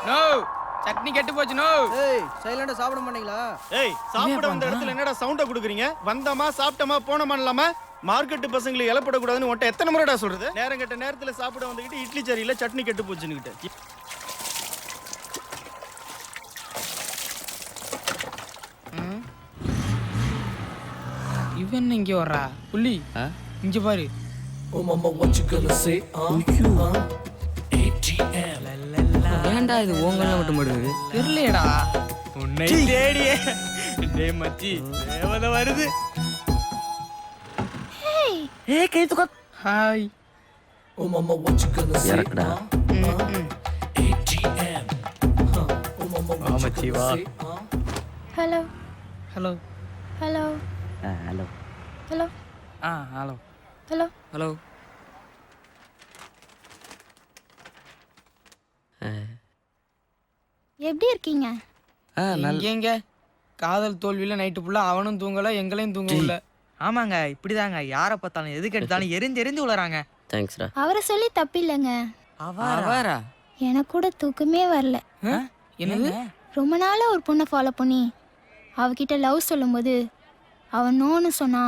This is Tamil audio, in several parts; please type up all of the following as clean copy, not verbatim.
நோ சட்னி கெட்டு போச்சு நோ. ஏய் சைலண்டா சாப்பிட மாட்டீங்களா? ஏய் சாப்பிட வந்த இடத்துல என்னடா சவுண்ட குடுக்குறீங்க? வந்தமா சாப்பிட்டமா போனமா இல்லாம மார்க்கெட் பசங்களை இலப்பட கூடாதுன்னு உன்ட்ட எத்தனை முறைடா சொல்றது? நேரம் கெட்ட நேரத்துல சாப்பிட வந்துகிட்டு இட்லி சரியில்லை சட்னி கெட்டு போச்சுன்னுகிட்டு. இவன் இங்க வர்றா புள்ளி இங்க பாரு. ஏன்டா இது ஓங்கல்ல மட்டும் போடுது தெரியலடா. உன்னை தேடியே டேய் மச்சி தேவத வருது. ஏய் கை தூக்க. ஹாய் இறக்குடா. மச்சி வா. Hello hello hello hello hello hello hello hello. எப்படி இருக்கீங்க? எங்க காதல் தோல்வியில நைட்டு ஃபுல்லா அவனும் தூங்கல எங்களையும் தூங்கல. ஆமாங்க இப்படிதாங்க யாரை பார்த்தாலும் எதுக்கு எடுத்தாலும் எரிஞ்சு எரிஞ்சு உளறாங்க. தேங்க்ஸ்டா. அவரை சொல்லி தப்பில்லைங்க. அவரா எனக்கு கூட தூக்கமே வரல. என்னது? ரொம்ப நாளா ஒரு பொண்ணை ஃபாலோ பண்ணி அவகிட்ட லவ் சொல்லும்போது அவன் நோன்னு சொன்னா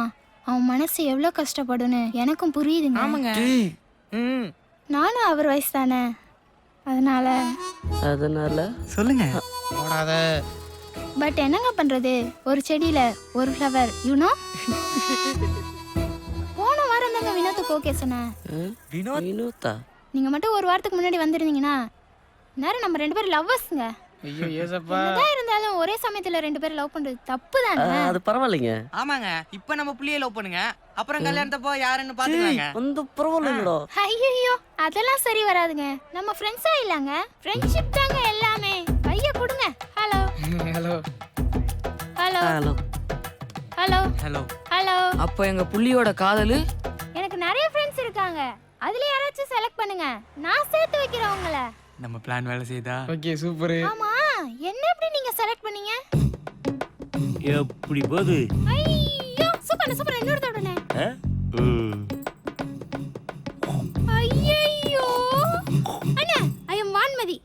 அவன் மனசு எவ்வளோ கஷ்டப்படுன்னு எனக்கும் புரியுதுங்க. ஆமாங்க. நானும் அவர் வயசு தானே, அதனால சொல்லுங்க. ஓடாத. பட் என்னங்க பண்றது, ஒரு செடியில ஒரு ஃப்ளவர் யூனோ. போன வாரம் தாங்க வினோத்துக்கு ஓகே சொன்னேன். வினோதா? நீங்க மட்டும் ஒரு வாரத்துக்கு முன்னாடி வந்திருந்தீங்கன்னா நேரம் நம்ம 2 பேரும் லவ்வர்ஸ்ங்க. ஐயோ ஏசப்பா. என்னதான் இருந்தாலும் ஒரே சமயத்துல 2 பேரும் லவ் பண்றது தப்பு தானே. அது பரவாயில்லைங்க. ஆமாங்க இப்ப நம்ம புள்ளிய லவ் பண்ணுங்க, அப்புறம் கல்யாணத்தப்போ யாருன்னு பாத்துக்கலாங்க. வந்து பரவாயில்லைங்கடா. ஐயோ அதெல்லாம் சரி வராதுங்க. நம்ம ஃப்ரெண்ட்ஸா இல்லங்க, ஃப்ரெண்ட்ஷிப் தாங்க எல்லாமே. கைய கொடுங்க. Hello hello hello hello hello hello hello. அப்ப எங்க புள்ளியோட காதலு எனக்கு நிறைய ஃப்ரெண்ட்ஸ் இருக்காங்க, அதுல யாராச்சும் செலக்ட் பண்ணுங்க, நான் சேர்த்து வைக்கிறேன் உங்களை. நம்ம பிளான் வேலை செய்தா? Okay super. ஆமா என்ன எப்படி நீங்க செலக்ட் பண்ணீங்க? எப்படி போகுது? ஐயோ சூப்பர் சூப்பர். இன்னொரு தடவை. ஐயோ அண்ணா ஐ அம் வான்மதி.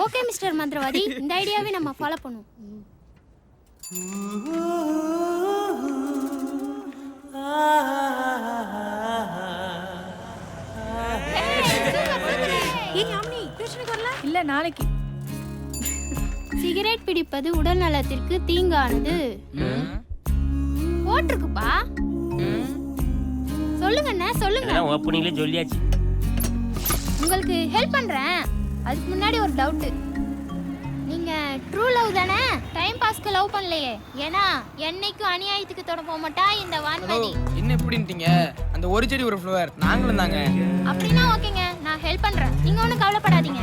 ஓகே மிஸ்டர் மந்திரவாதி, இந்த ஐடியாவை நம்ம ஃபாலோ பண்ணுவோம். இல்ல நாளைக்கு. சிகரெட் பிடிப்பது உடல் நலத்திற்கு தீங்கானது போட்டிருக்குப்பா. சொல்லுங்கண்ணே சொல்லுங்க. ஓப்பனிங்ல சொல்லியாச்சு. உங்களுக்கு ஹெல்ப் பண்றேன். அதுக்கு முன்னாடி ஒரு டவுட், நீங்க ட்ரூ லவ் தானே? டைம் பாஸ்க்கு லவ் பண்ணலையே? ஏன்னா என்னைக்கும் அநியாயத்துக்கு தொட போக மாட்டா இந்த வான்மதி. என்ன எப்படின்ட்டீங்க? அந்த ஒரு செடி ஒரு ஃப்ளவர் நாங்களும் தாங்க. அப்படின்னா ஓகேங்க, நான் ஹெல்ப் பண்றேன், நீங்க ஒன்றும் கவலைப்படாதீங்க.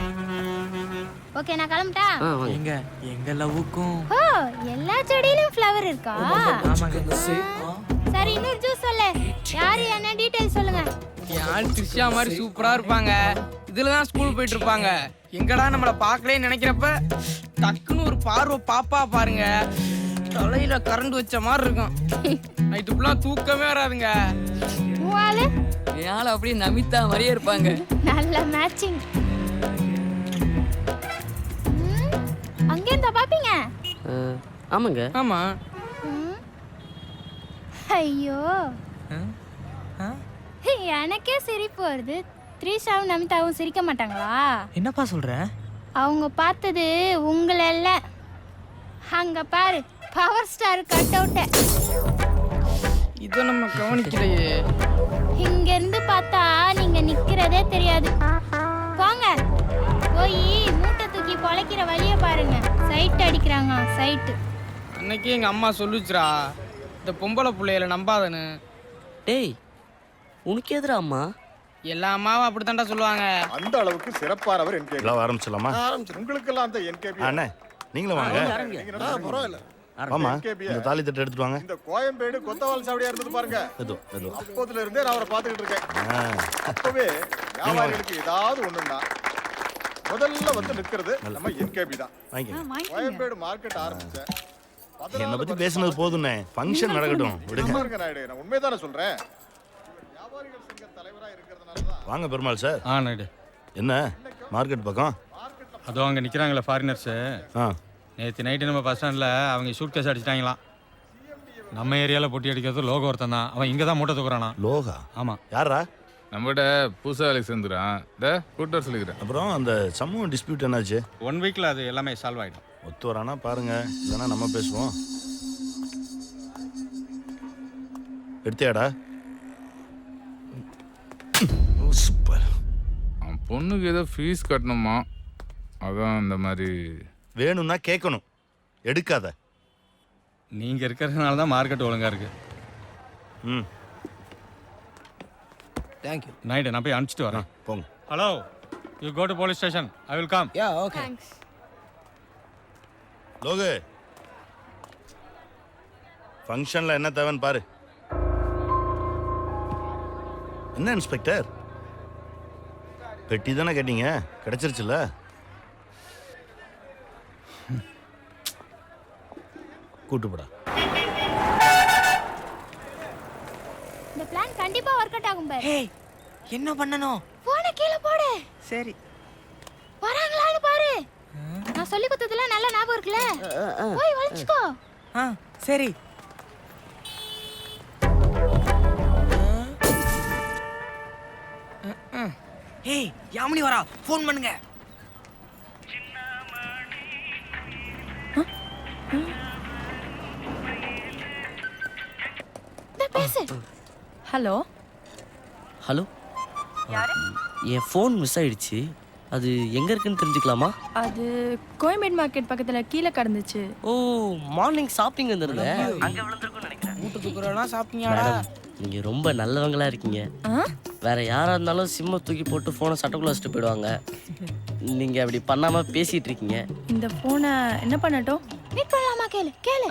ஓகே நான் கிளம்பிட்டா? எங்க எங்க லவ்வுக்கும் ஓ எல்லா செடியிலும் ஃப்ளவர் இருக்கா? ஆமாங்க. சரி இன்னொரு ஜூஸ் சொல்லு. யாரு என்ன டீடைல் சொல்லுங்க. யார் த்ரிஷா மாதிரி சூப்பரா இருப்பாங்க, இதுல தான் ஸ்கூல் போயிட்டு இருப்பாங்க. எங்கடா நம்மள பார்க்கலே நினைக்கிறப்ப டக்குன்னு ஒரு பார்வை பாப்பா பாருங்க, தலையில கரண்ட் வச்ச மாதிரி இருக்கும். நைட்டு ஃபுல்லா தூக்கமே வராதுங்க. மூவாலு யாழ் அப்படியே நமிதா மாதிரியே இருப்பாங்க. நல்ல மேட்சிங். அங்கே இருந்தா பாப்பீங்க. ஆமாங்க. ஆமா. ஐயோ எனக்கே சிரிப்பு வருது. த்ரிஷாவும் நமிதாவும் சிரிக்க மாட்டாங்களா? என்னப்பா சொல்ற? அவங்க பார்த்தது உங்களை இல்ல, அங்க பாரு பவர் ஸ்டார் கட் அவுட்ட. இதை நம்ம கவனிக்கலையே. இங்க இருந்து பார்த்தா நீங்க நிக்கிறதே தெரியாது. போங்க போய் மூட்டை தூக்கி பொழைக்கிற வழிய பாருங்க. சைட் அடிக்கிறாங்க சைட்டு. அன்னைக்கே எங்க அம்மா சொல்லுச்சுரா, இந்த பொம்பளை பிள்ளைகளை நம்பாதன்னு. டேய் உனக்கு எதிரா அம்மா? எல்லா அம்மாவும் அப்படித்தான்டா சொல்லுவாங்க. அந்த அளவுக்கு சிறப்பானவர் என்கேபி. எல்லாம் ஆரம்பிச்சலாமா? உங்களுக்கு எல்லாம் அந்த என்கேபி. அண்ணே நீங்களும் வாங்க. பரவாயில்ல. ஆமா இந்த தாலி தட்டு எடுத்துட்டு வாங்க. இந்த கோயம்பேடு கொத்தவால் சாவடியா இருந்தது பாருங்க. அப்போதுல இருந்தே நான் அவரை பார்த்துக்கிட்டு இருக்கேன். அப்பவே வியாபாரிகளுக்கு ஏதாவது ஒண்ணுன்னா முதல்ல வந்து நிக்கிறது நம்ம என்கேபி தான். கோயம்பேடு மார்க்கெட் ஆரம்பிச்சேன். என்ன பத்தி பேசுனது போதும்னே, ஃபங்க்ஷன் நடக்கட்டும் விடுங்க. நான் உண்மைதானே சொல்றேன். வியாபாரிகள் சங்க தலைவரா இருக்கிறதுனால தான். வாங்க பெருமாள் சார். நாயுடு. என்ன மார்க்கெட் பக்கம்? அதோ அங்கே நிற்கிறாங்களே ஃபாரினர்ஸு. ஆ நேற்று நைட்டு நம்ம பஸ் ஸ்டாண்டில் அவங்க சூட் கேஸ் அடிச்சிட்டாங்களாம். நம்ம ஏரியாவில் பொட்டி அடிக்கிறது லோக ஒருத்தன் தான். அவன் இங்கே தான் மூட்டை தூக்குறானா. லோகா ஆமாம். யாரா? நம்மகிட்ட புதுசாக வேலைக்கு சேர்ந்துறான். இந்த கூட்டர் சொல்லிக்கிறேன். அப்புறம் அந்த சமூக டிஸ்பியூட் என்னாச்சு? 1 வீக்கில் அது எல்லாமே சால்வ் ஆகிடும். ஒத்து வரானா பாருங்க, இல்லைன்னா நம்ம பேசுவோம். எடுத்தியாடா? சூப்பர். அவன் பொண்ணுக்கு ஏதோ ஃபீஸ் கட்டணுமா, அதான் இந்த மாதிரி. வேணும்னா கேட்கணும், எடுக்காத. நீங்கள் இருக்கிறதுனால தான் மார்க்கெட் ஒழுங்காக இருக்குது. ம் தேங்க்யூ. நைட்டு நான் போய் அனுப்பிச்சிட்டு வரேன். போங்க. Hello, you go to police station. I will come. Ya okay. Thanks. Logu, ஃபங்க்ஷனில் என்ன தேவைன்னு பாரு. என்ன இன்ஸ்பெக்டர், பெட்டி தானே கேட்டீங்க, கிடைச்சிருச்சுல்ல? கூட்டுப்படா. இந்த பிளான் கண்டிப்பா ஒர்க் அவுட் ஆகும் பாரு. ஏய் என்ன பண்ணணும்? போனை கீழே போடு. சரி. வராங்களான்னு பாரு. நான் சொல்லி கொடுத்ததுல நல்ல ஞாபகம் இருக்குல்ல? போய் ஒளிச்சுக்கோ. ஆ சரி. ஏய் யாமினி வரா, ஃபோன் பண்ணுங்க. பேசு. ஹலோ ஹலோ, என் ஃபோன் மிஸ் ஆயிடுச்சு. அது எங்கே இருக்குன்னு தெரிஞ்சுக்கலாமா? அது கோயம்பேடு மார்க்கெட் பக்கத்துல கீழே கடந்துச்சு. ஓ, மார்னிங் ஷாப்பிங் வந்திருந்தேன், அங்கே விழுந்திருக்குன்னு நினைக்கிறேன். மூட்டை தூக்குறோம்லாம் சாப்பிட்டீங்களாடா? மேடம், நீங்கள் ரொம்ப நல்லவங்களா இருக்கீங்க. வேற யாராக இருந்தாலும் சிம்மை தூக்கி போட்டு ஃபோனை சட்டைக்குள்ள வச்சுட்டு போயிடுவாங்க. நீங்கள் அப்படி பண்ணாமல் பேசிகிட்டு இருக்கீங்க. இந்த ஃபோனை என்ன பண்ணட்டும்? மீட் பண்ணலாமா? கேளு கேளு.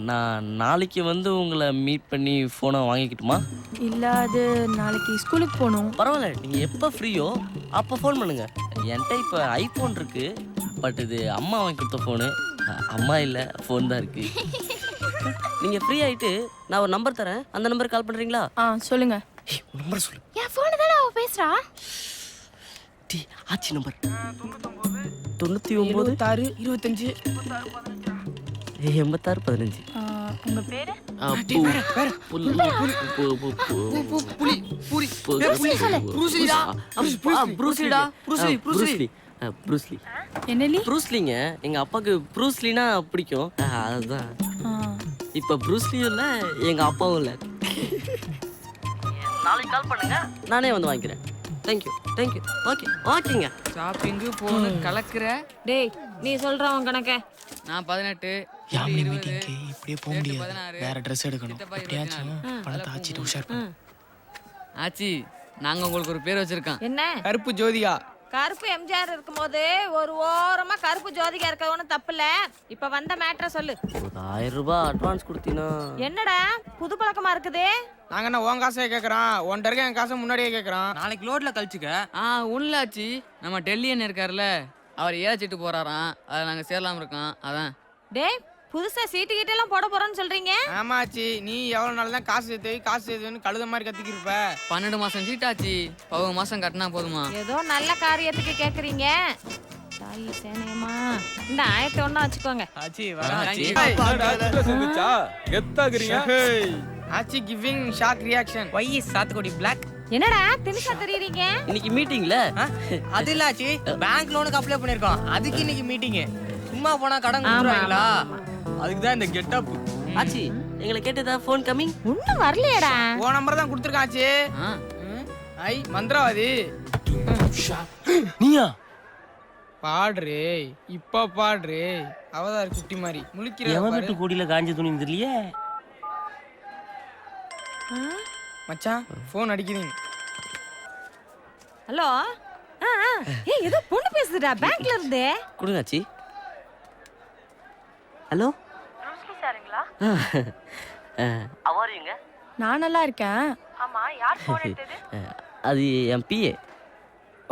நான் நாளைக்கு வந்து உங்களை மீட் பண்ணி ஃபோனை வாங்கிக்கிட்டுமா? இல்லை, அது நாளைக்கு ஸ்கூலுக்கு போகணும். பரவாயில்ல, நீங்கள் எப்போ ஃப்ரீயோ அப்போ ஃபோன் பண்ணுங்கள். என்கிட்ட இப்போ ஐஃபோன் இருக்குது, பட் இது அம்மா வாங்கி கொடுத்த ஃபோனு. அம்மா இல்லை, ஃபோன் தான் இருக்குது. நீங்கள் ஃப்ரீ ஆகிட்டு நான் ஒரு நம்பர் தரேன், அந்த நம்பருக்கு கால் பண்ணுறீங்களா? சொல்லுங்க. நம்பர் சொல்லு. என் ஃபோனு தானே அவ பேசுறா. டி ஆச்சி நம்பர் 99 26 25 86 15. உங்க பேரு? என்னலி? ப்ரூஸ்லிங்க, எங்க அப்பாவுக்கு ப்ரூஸ்லினா பிடிக்கும், அதுதான். இப்ப ப்ரூஸ்லியும் இல்ல, எங்க அப்பாவும் இல்ல. நாளைக்கு கால் பண்ணுங்க, நானே வந்து வாங்கிக்கிறேன். Thank you thank you. ஓகே ஓகேங்க. ஷாப்பிங்கு போன கலக்குற. டேய், நீ சொல்றவன் கணக்க. நான் 18 யாமினி மீட்டிங்க்கு இப்படியே போக முடியாது. வேற ட்ரெஸ் எடுக்கணும். எப்படியாச்சும் பணத்தை ஆச்சிட்டு உஷார் பண்ணு. ஆச்சி, நாங்க உங்களுக்கு ஒரு பேர் வச்சிருக்கோம். என்ன? கருப்பு ஜோதிகா. கருப்பு எம்ஜிஆர் இருக்கும்போது ஒரு ஓரமா கருப்பு ஜோதிகா இருக்க ஒன்றும் தப்பு இல்ல. இப்ப வந்த மேட்டரை சொல்லு. ஒரு 1000 ரூபாய் அட்வான்ஸ் கொடுத்தீங்கன்னா. என்னடா புது பழக்கமா இருக்குது? நாங்க என்ன உன் காசையே கேட்கறோம், உன்கிட்ட இருக்க என் காசை முன்னாடியே கேட்கறோம். நாளைக்கு லோட்ல கழிச்சுக்க. உள்ளாச்சி, நம்ம டெல்லியன் இருக்கார்ல, அவர் ஏச்சிட்டு போறாராம், அதை நாங்க சேரலாம் இருக்கோம், அதான். டேய், புதுசா சீட்டு கீட்டு எல்லாம் போட போறோம்னு சொல்றீங்க? ஆமாச்சி, நீ எவ்வளவு நாள் தான் காசு சேர்த்து கழுத மாதிரி கத்திக்கிருப்ப. 12 மாசம் சீட்டாச்சு, 10 மாசம் கட்டினா போதுமா? ஏதோ நல்ல காரியத்துக்கு கேக்குறீங்க. தாயி சேனையம்மா, இந்த 1001 வச்சுக்கோங்க. ஆச்சி ஆச்சி giving shock reaction. Why is சாத்துக்குடி பிளாக். என்னடா திணிசா தெரியுறீங்க? இன்னைக்கு மீட்டிங்ல அது இல்லாச்சி, பேங்க் லோனுக்கு அப்ளை பண்ணிருக்கோம், அதுக்கு இன்னைக்கு மீட்டிங். சும்மா போனா கடன் கொடுத்துருவாங்களா, அதுக்கு தான் இந்த கெட்டப். ஆச்சி, எங்களை கேட்டதா ஃபோன் கமிங்? ஒண்ணும் வரலையேடா. உன் நம்பர் தான் கொடுத்துருக்கான் ஆச்சி. ஐ மந்திரவாதி நீயா? பாடுறே இப்ப பாடுறே, அவதார் குட்டி மாதிரி முழிக்கிற கோடியில காஞ்ச துணி தெரியலையே. மச்சான் ஃபோன் அடிக்குதுங்க. ஹலோ. ஏய், ஏதோ பொண்ணு பேசுதுடா பேங்க்ல இருந்து. கொடுங்க ஆச்சி. ஹலோ, ரோஸ்லி சாருங்களா? அவாரிங்க? நான் நல்லா இருக்கேன். ஆமா, யார் ஃபோன் எடுத்தது? அது என் பிஏ.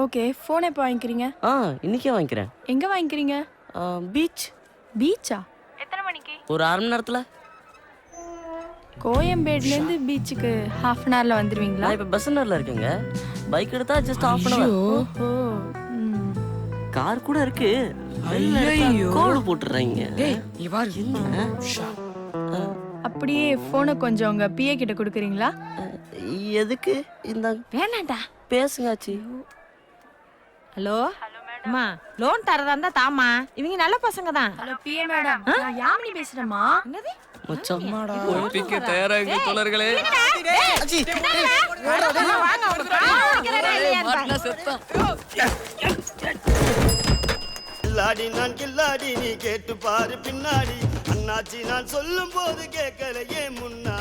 ஓகே, ஃபோன் எப்போ வாங்கிக்கிறீங்க? இன்னைக்கே வாங்கிக்கிறேன். எங்க வாங்கிக்கிறீங்க? பீச். பீச்சா? எத்தனை மணிக்கு? ஒரு 1/2 மணி நேரத்துல. கோயம்பேடுலேருந்து பீச்சுக்கு 1/2 அன் ஹவர்ல வந்துருவீங்களா? நான் இப்போ பஸ் ஸ்டாண்ட்ல இருக்கேங்க, பைக் எடுத்தா ஜஸ்ட் 1/2 அன் ஹவர். ஓஹோ. கார் கூட இருக்கு. ஐயையோ. கோடு போட்டுறாங்க. டேய் இங்க பாரு. அப்படியே போனை கொஞ்சம் உங்க பிஏ கிட்ட கொடுக்குறீங்களா? எதுக்கு? இந்த வேணாண்டா. பேசுங்காச்சி. ஹலோ அம்மா, லோன் தரதா இருந்தா தாமா. இவங்க நல்ல பசங்க தான். ஹலோ பிஏ மேடம், நான் யாமினி பேசுறேன்மா. என்னது? மச்சான் ஒட்டிக்க தயாராகுங்க தோழர்களே. வாங்க ஒரு காவலிக்கிறேனா இல்லையா செத்தான். கில்லாடி நான் கில்லாடி நீ கேட்டு பாரு பின்னாடி அண்ணாச்சி நான் சொல்லும் போது கேட்கலையே முன்னா.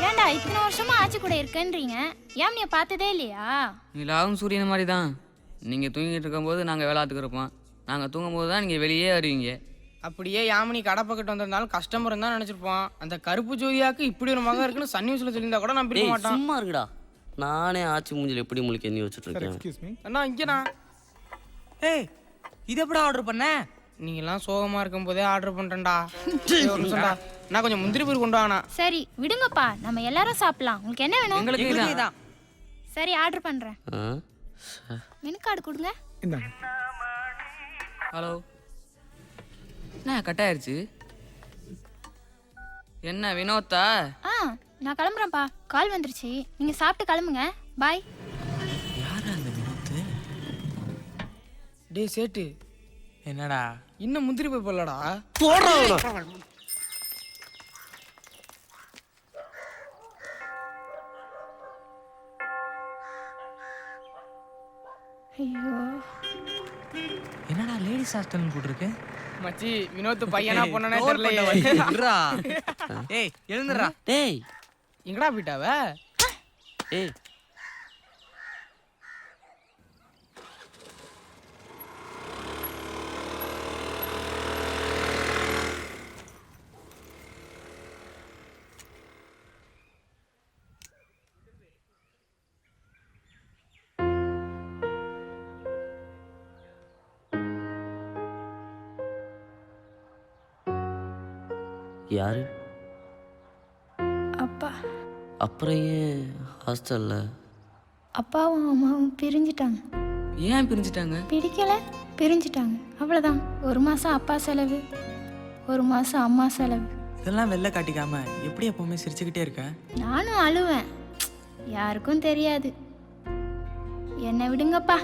ஏன்டா இத்தனை வருஷமா ஆச்சி கூட இருக்கேன்றீங்க, யாமினிய பார்த்ததே இல்லையா? நிலாவும் சூரியன் மாதிரி தான். நீங்க தூங்கிட்டு இருக்கும்போது நாங்க வேளாத்துக்கு இருப்போம். நாங்க தூங்கும் போது தான் நீங்க வெளியே வருவீங்க. அப்படியே யாமினி கடை பக்கத்து வந்திருந்தாலும் கஸ்டமர் தான் நினைச்சிருப்போம். அந்த கருப்பு ஜோதியாக்கு இப்படி ஒரு மகன் இருக்குன்னு சன் நியூஸ்ல சொல்லியிருந்தா கூட நம்பிக்க டேய் மாட்டான். சும்மா இருக்குடா. நானே ஆச்சி மூஞ்சில எப்படி முழிக்க எண்ணி வச்சுட்டு இருக்கேன். அண்ணா இங்கண்ணா. ஏய் இது எப்படா ஆர்டர் பண்ண? நீங்க எல்லாம் சோகமா இருக்கும் போதே ஆர்டர் பண்றேன்டா. ஒரு நிமிஷம்டா. நான் கொஞ்சம் முந்திரி பயிர் கொண்டு வாங்கண்ணா. சரி விடுங்கப்பா, நம்ம எல்லாரும் சாப்பிடலாம். உங்களுக்கு என்ன வேணும்? எங்களுக்கு இதான். சரி ஆர்டர் பண்றேன். மெனு கார்டு கொடுங்க. ஹலோ. என்ன கட் ஆயிருச்சு? என்ன வினோத்தா? நான் கிளம்புறேன்ப்பா, கால் வந்துருச்சு. நீங்க சாப்பிட்டு கிளம்புங்க. பாய். யாரா அந்த வினோத்? டேய் சேட்டு, என்னடா இன்னும் முந்திரி பயிர் போடலடா. ஐயோ, என்னடா லேடிஸ் ஹாஸ்டல்னு போட்டுருக்கு? மச்சி வினோத் பையனா பொண்ணனே தெரியல. ஏய் எழுந்துடா. டேய் எங்கடா போயிட்டாவ? ஏய் யாரு? அப்பா. அப்புறம் ஏன் ஹாஸ்டல்ல? அப்பாவும் அம்மாவும் பிரிஞ்சிட்டாங்க. ஏன் பிரிஞ்சிட்டாங்க? பிடிக்கல, பிரிஞ்சிட்டாங்க. அவ்வளோதான். ஒரு மாதம் அப்பா செலவு, ஒரு மாதம் அம்மா செலவு. இதெல்லாம் வெளில காட்டிக்காம எப்படி எப்பவுமே சிரிச்சுக்கிட்டே இருக்க? நானும் அழுவேன், யாருக்கும் தெரியாது. என்னை விடுங்கப்பா,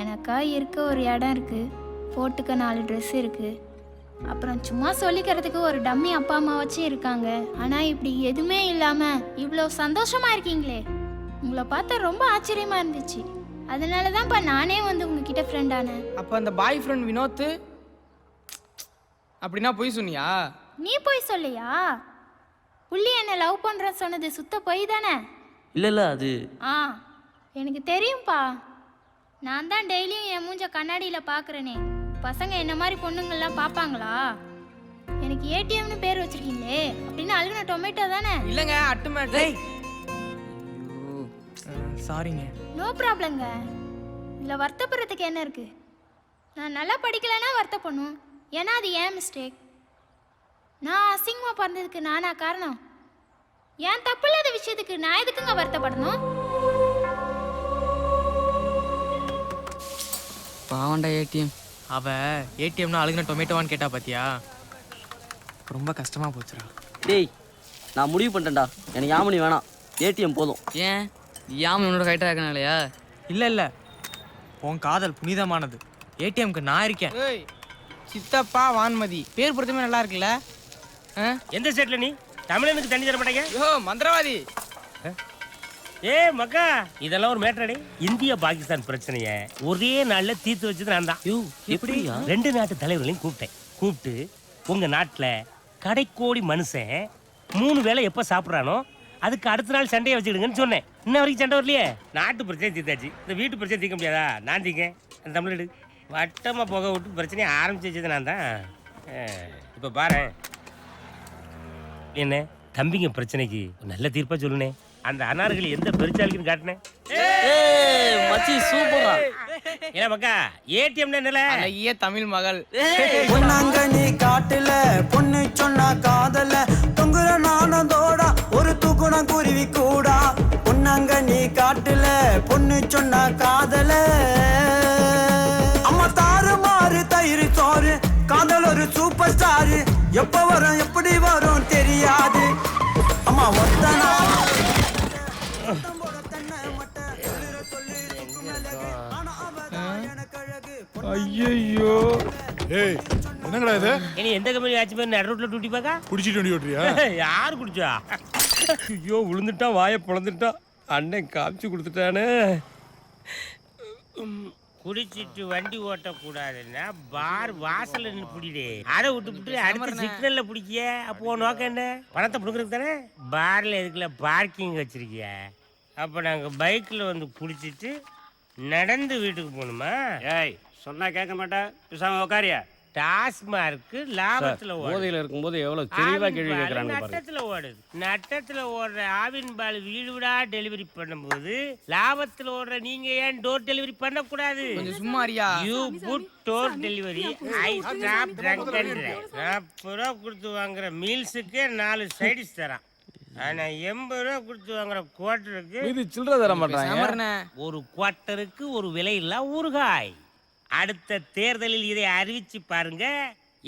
எனக்கா இருக்க ஒரு இடம் இருக்கு, போட்டுக்க 4 ட்ரெஸ் இருக்கு, அப்புறம் சும்மா சொல்லிக்கிறதுக்கு ஒரு டம்மி அப்பா அம்மா வச்சு இருக்காங்க. ஆனால் இப்படி எதுவுமே இல்லாமல் இவ்வளோ சந்தோஷமா இருக்கீங்களே, உங்களை பார்த்தா ரொம்ப ஆச்சரியமா இருந்துச்சு. அதனால தான்ப்பா நானே வந்து உங்ககிட்ட ஃப்ரெண்ட் ஆனேன். அப்போ அந்த பாய் ஃப்ரெண்ட் வினோத் அப்படின்னா போய் சொன்னியா? நீ போய் சொல்லியா? புள்ளி என்ன லவ் பண்ணுறேன்னு சொன்னது சுத்த போய் தானே? இல்லை அது எனக்கு தெரியும்ப்பா. நான் தான் டெய்லியும் என் மூஞ்ச கண்ணாடியில் பார்க்குறேனே. பசங்க என்ன மாதிரி பொண்ணுங்கள்லாம் பார்ப்பாங்களா? எனக்கு ஏடிஎம்னு பேர் வச்சிருக்கீங்களே, அப்படின்னு அழுகுன டொமேட்டோ தானே? இல்லைங்க, அட்டுமேட்டை. சாரிங்க. நோ ப்ராப்ளங்க. இதில் வருத்தப்படுறதுக்கு என்ன இருக்கு? நான் நல்லா படிக்கலைன்னா வருத்தப்படணும், ஏன்னா அது ஏன் மிஸ்டேக். நான் அசிங்கமாக பிறந்ததுக்கு நானா காரணம்? ஏன் தப்பு இல்லாத விஷயத்துக்கு நான் எதுக்குங்க வருத்தப்படணும்? பாவண்டா ஏடிஎம். அவ ஏடிஎம்னா அழுகுன டொமேட்டோவான்னு கேட்டா பாத்தியா? ரொம்ப கஷ்டமா போச்சுடா. டேய் நான் முடிவு பண்ணிட்டேன்டா, எனக்கு யாமினி வேணாம், ஏடிஎம் போதும். ஏன் யாமினி உன்னோட கைட்டா இருக்கனாலயா? இல்லை இல்லை, உன் காதல் புனிதமானது. ஏடிஎம்க்கு நான் இருக்கேன். ஏய் சித்தப்பா வான்மதி பேர் பொறுத்தமே நல்லா இருக்குல்ல? எந்த ஸ்டேட்ல நீ தமிழனுக்கு தண்ணி தர மாட்டேங்க? யோ மந்திரவாதி. ஏ மக்கா, இதெல்லாம் ஒரு மேட்டரடி. இந்தியா பாகிஸ்தான் பிரச்சனைய ஒரே நாள்ல தீர்த்து வச்சது நான் தான். எப்படியா? 2 நாட்டு தலைவர்களையும் கூப்பிட்டு உங்க நாட்டுல கடைக்கோடி மனுஷன் 3 வேளை எப்ப சாப்பிட்றானோ அதுக்கு அடுத்த நாள் சண்டையை வச்சுக்கிடுங்கன்னு சொன்னேன். இன்ன வரைக்கும் சண்டை வரலையே. நாட்டு பிரச்சனை தீர்த்தாச்சு, இந்த வீட்டு பிரச்சனை தீர்க்க முடியாதா? நான் தீங்க அந்த தமிழ்நாடு வட்டமா புகை விட்டு பிரச்சனையை ஆரம்பிச்சு வச்சது நான் தான். இப்ப பாரு என்ன தம்பிங்க பிரச்சனைக்கு நல்ல தீர்ப்பா சொல்லுனே. அந்த அனார்களை எந்த பெருச்சாலிக்குன்னு காட்டினேன். மச்சி சூப்பரா. ஏன்னா மக்கா ஏடிஎம்ல என்னல அழகிய தமிழ் மகள். பொன்னாங்க நீ காட்டுல பொண்ணு சொன்னா காதல தொங்குற நானதோட ஒரு தூக்குணம் குருவி கூடா. பொன்னாங்க நீ காட்டுல பொண்ணு சொன்னா காதல அம்மா தாரு சூப்பர் ஸ்டார் எப்ப வரும் எப்படி வரும் தெரியாது அம்மா ஒத்தனா ஐயோ ஏய் என்னங்கடா இது இனி எந்த கம்பெனி ஆச்சு பேர் நடு ரோட்ல டூட்டி பாக்கா குடிச்சிட்டு வண்டி ஓட்டுறியா யார் குடிச்சா ஐயோ விழுந்துட்டான் வாயை பிளந்துட்டான் அண்ணன் காமிச்சு கொடுத்துட்டானே குடிச்சிட்டு வண்டி ஓட்டக்கூடாதுன்னா பார் வாசல்ல நின்று பிடிடே அதை விட்டு அடுத்த சிக்னல்ல பிடிக்கிய அப்போ நோக்கம் என்ன பணத்தை பிடிக்கிறது தானே பார்ல எதுக்குல பார்க்கிங் வச்சிருக்கிய அப்ப நாங்க பைக்ல வந்து குடிச்சிட்டு நடந்து வீட்டுக்கு போகணுமா? ஏய் சொன்னா கேட்க மாட்டேன் பேசாம உட்காரியா டாஸ்மார்க்கு லாபத்துல போதையில இருக்கும்போது எவ்வளவு தெளிவா கேள்வி கேட்கறாங்க பாருங்க. நட்டத்துல ஓடுது. நட்டத்துல ஓடுற ஆவின் பால் வீடு வீடா டெலிவரி பண்ணும்போது லாபத்துல ஓடுற நீங்க ஏன் டோர் டெலிவரி பண்ண கூடாது? கொஞ்சம் சும்மா அறியா. You put door delivery I stop drunk and drive. 40 ரூபா கொடுத்து வாங்குற மீல்ஸுக்கு 4 சைடிஸ் தரான். ஆனா 80 ரூபா கொடுத்து வாங்குற குவார்ட்டருக்கு இது சில்லறை தர மாட்டாங்க. ஒரு குவார்ட்டருக்கு ஒரு விலை இல்ல ஊறுகாய். அடுத்த தேர்தலில் இதை அறிவிச்சு பாருங்க.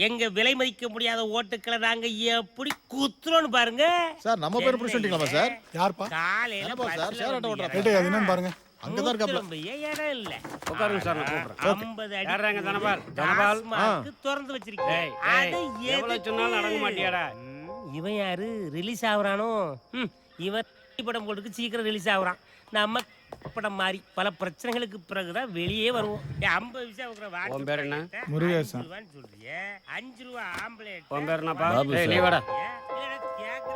எங்க விலை மதிக்க முடியாத ஓட்டுக்களை நாங்க எப்படி குத்துறோம்னு பாருங்க. சார் நம்ம பேர் பிரசிடென்ட்ங்களா சார்? யார்ப்பா? காலையில சார் ஷேர் ஆட்டோ ஓட்டற. கேட்டே அது என்னன்னு பாருங்க. அங்க தான் இருக்காப்ல. இடம் இல்ல. உட்காருங்க சார் நான் கூப்பிடுறேன். 50 அடி. யாரங்க தனபால்? தனபால் திறந்து வச்சிருக்கேன். அது எவ்வளவு சொன்னாலும் அடங்க மாட்டியாடா? இவன் யாரு ரிலீஸ் ஆகுறானோ? இவன் படம் போட்டுக்கு சீக்கிரம் ரிலீஸ் ஆகுறான். நம்ம படம் மாதிரி பல பிரச்சனைகளுக்கு பிறகுதான் வெளியே வருவோம். 50 பைசா உன் பேர் என்ன? முருகேசன். சொல்றிய 5 ரூபா ஆம்பளேட். உன் பேர் என்னப்பா? ஏய் நீ வாடா.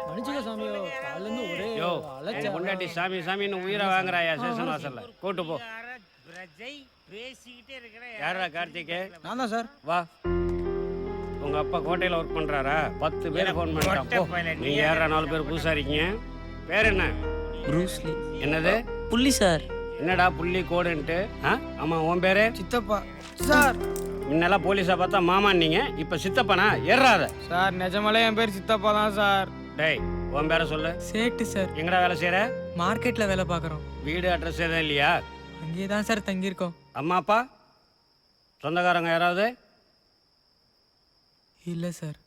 மன்னிச்சுக்க சாமியோ, காலைல இருந்து ஒரே யோ அலச்ச. பொண்டாட்டி சாமி சாமின்னு உயிரை வாங்குறாயா ஸ்டேஷன் வாசல்ல. கூட்டு போ. பிரஜை பேசிக்கிட்டே இருக்கிற யாரா கார்த்திக்? நான் தான் சார். வா. உங்க அப்பா கோட்டையில ஒர்க் பண்றாரா? 10 பேர் ஃபோன் பண்ணிட்டான். போ. நீங்க யாரா 4 பேர் புதுசா இருக்கீங்க? பேர் என்ன? ப்ரூஸ்லி. என்னது? புள்ளி சார். என்னடா புள்ளி கோடுன்ட்டு? ஆமா உன் பேரு? சித்தப்பா. சார். முன்னெல்லாம் போலீஸா பார்த்தா மாமான்னீங்க, இப்ப சித்தப்பனா? ஏறாத. சார் நிஜமாலே என் பேர் சித்தப்பா தான் சார். டேய் உன் பேரை சொல்லு. சேட்டு சார். எங்கடா வேலை செய்யற? மார்க்கெட்ல வேலை பார்க்குறோம். வீடு அட்ரஸ் எதுவும் இல்லையா? அங்கேயே தான் சார் தங்கியிருக்கோம். அம்மா அப்பா சொந்தக்காரங்க யாராவது? இல்லை சார்.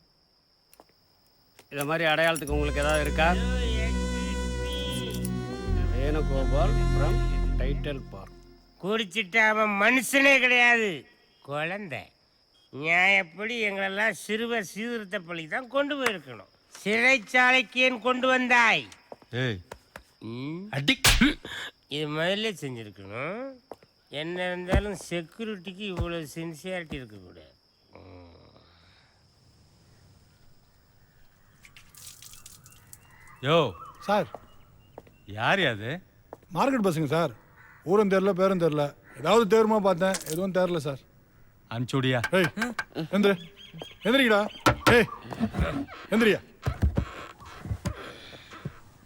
இதை மாதிரி அடையாளத்துக்கு உங்களுக்கு ஏதாவது இருக்கா? Venugopal from title park. குடிச்சிட்டு அவன் மனுஷனே கிடையாது, குழந்தை. நியாயப்படி எங்களெல்லாம் சிறுவர் சீர்திருத்த பள்ளி தான் கொண்டு போயிருக்கணும். சிறைச்சாலைக்கு ஏன் கொண்டு வந்தாய்? அடி. இது முதல்ல செஞ்சிருக்கணும். என்ன இருந்தாலும் செக்யூரிட்டிக்கு இவ்வளவு சின்சியாரிட்டி இருக்கக்கூடாது. யோ சார் யார் அது? மார்க்கெட் பஸ்ஸுங்க சார். ஊரும் தெரியல பேரும் தெரியல. ஏதாவது தேருமா பார்த்தேன், எதுவும் தெரியல சார். அனுப்பிச்சுடியா? ஏய் எந்திரி எந்திரிக்கடா. ஏய் எந்திரியா.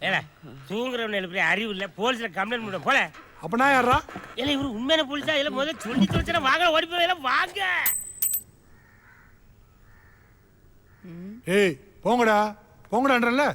ஏல தூங்குறவன் எழுப்பி அறிவு இல்லை, போலீஸ்ல கம்ப்ளைண்ட் பண்ண போல. அப்ப நான் யாரா? இல்லை இவரு உண்மையான போலீஸா? இல்லை முதல்ல சொல்லி தொலைச்சா வாங்க, ஓடி போய் வாங்க. ஏய் போங்கடா போங்கடான்றல.